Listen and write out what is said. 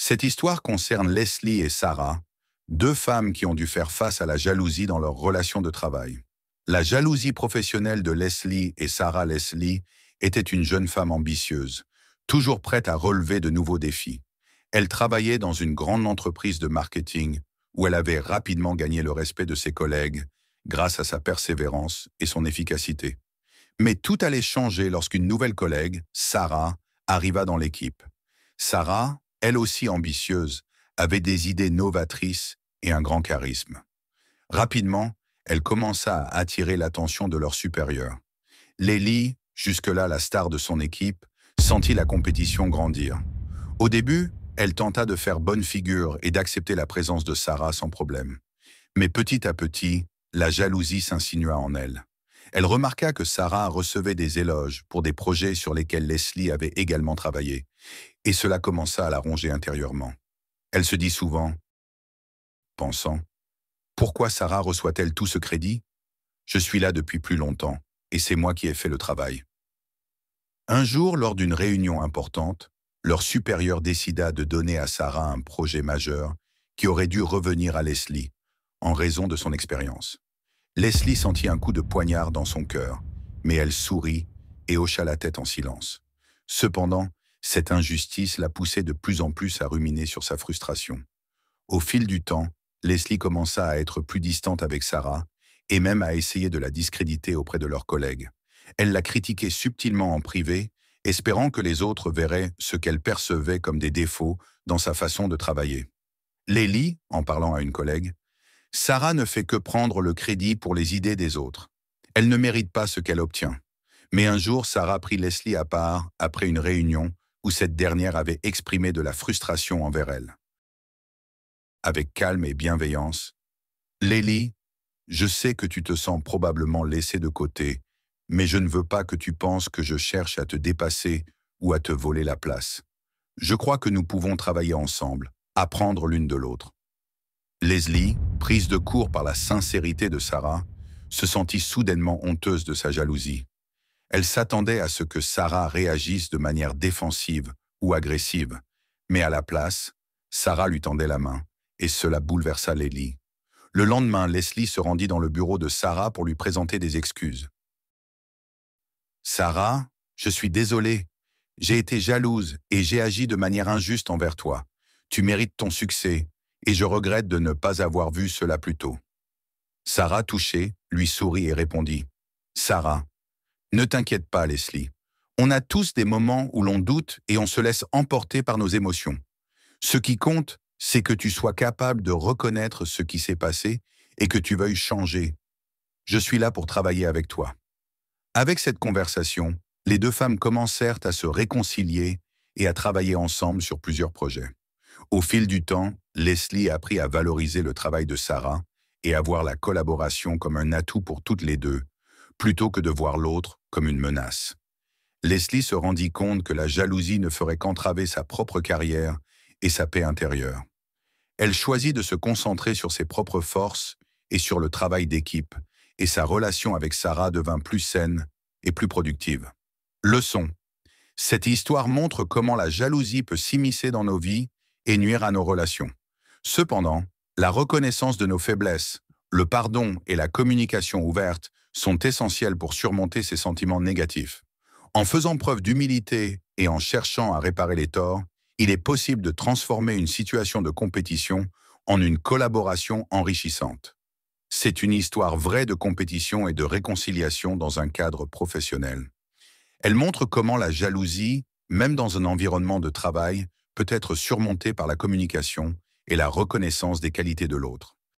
Cette histoire concerne Leslie et Sarah, deux femmes qui ont dû faire face à la jalousie dans leur relation de travail. La jalousie professionnelle de Leslie et Sarah Leslie était une jeune femme ambitieuse, toujours prête à relever de nouveaux défis. Elle travaillait dans une grande entreprise de marketing où elle avait rapidement gagné le respect de ses collègues grâce à sa persévérance et son efficacité. Mais tout allait changer lorsqu'une nouvelle collègue, Sarah, arriva dans l'équipe. Sarah, elle aussi ambitieuse, avait des idées novatrices et un grand charisme. Rapidement, elle commença à attirer l'attention de leurs supérieurs. Lily, jusque-là la star de son équipe, sentit la compétition grandir. Au début, elle tenta de faire bonne figure et d'accepter la présence de Sarah sans problème. Mais petit à petit, la jalousie s'insinua en elle. Elle remarqua que Sarah recevait des éloges pour des projets sur lesquels Leslie avait également travaillé, et cela commença à la ronger intérieurement. Elle se dit souvent, pensant, pourquoi Sarah reçoit-elle tout ce crédit? Je suis là depuis plus longtemps, et c'est moi qui ai fait le travail. Un jour, lors d'une réunion importante, leur supérieur décida de donner à Sarah un projet majeur qui aurait dû revenir à Leslie, en raison de son expérience. Leslie sentit un coup de poignard dans son cœur, mais elle sourit et hocha la tête en silence. Cependant, cette injustice la poussait de plus en plus à ruminer sur sa frustration. Au fil du temps, Leslie commença à être plus distante avec Sarah et même à essayer de la discréditer auprès de leurs collègues. Elle la critiquait subtilement en privé, espérant que les autres verraient ce qu'elle percevait comme des défauts dans sa façon de travailler. Lily, en parlant à une collègue, Sarah ne fait que prendre le crédit pour les idées des autres. Elle ne mérite pas ce qu'elle obtient. Mais un jour, Sarah prit Leslie à part après une réunion où cette dernière avait exprimé de la frustration envers elle. Avec calme et bienveillance, « Lily, je sais que tu te sens probablement laissée de côté, mais je ne veux pas que tu penses que je cherche à te dépasser ou à te voler la place. Je crois que nous pouvons travailler ensemble, apprendre l'une de l'autre. » Leslie, prise de court par la sincérité de Sarah, se sentit soudainement honteuse de sa jalousie. Elle s'attendait à ce que Sarah réagisse de manière défensive ou agressive, mais à la place, Sarah lui tendait la main, et cela bouleversa Leslie. Le lendemain, Leslie se rendit dans le bureau de Sarah pour lui présenter des excuses. « Sarah, je suis désolée. J'ai été jalouse et j'ai agi de manière injuste envers toi. Tu mérites ton succès. Et je regrette de ne pas avoir vu cela plus tôt. » Sarah, touchée, lui sourit et répondit, « Sarah, ne t'inquiète pas, Leslie. On a tous des moments où l'on doute et on se laisse emporter par nos émotions. Ce qui compte, c'est que tu sois capable de reconnaître ce qui s'est passé et que tu veuilles changer. Je suis là pour travailler avec toi. » Avec cette conversation, les deux femmes commencèrent à se réconcilier et à travailler ensemble sur plusieurs projets. Au fil du temps, Leslie apprit à valoriser le travail de Sarah et à voir la collaboration comme un atout pour toutes les deux, plutôt que de voir l'autre comme une menace. Leslie se rendit compte que la jalousie ne ferait qu'entraver sa propre carrière et sa paix intérieure. Elle choisit de se concentrer sur ses propres forces et sur le travail d'équipe, et sa relation avec Sarah devint plus saine et plus productive. Leçon. Cette histoire montre comment la jalousie peut s'immiscer dans nos vies et nuire à nos relations. Cependant, la reconnaissance de nos faiblesses, le pardon et la communication ouverte sont essentiels pour surmonter ces sentiments négatifs. En faisant preuve d'humilité et en cherchant à réparer les torts, il est possible de transformer une situation de compétition en une collaboration enrichissante. C'est une histoire vraie de compétition et de réconciliation dans un cadre professionnel. Elle montre comment la jalousie, même dans un environnement de travail, peut être surmontée par la communication et la reconnaissance des qualités de l'autre.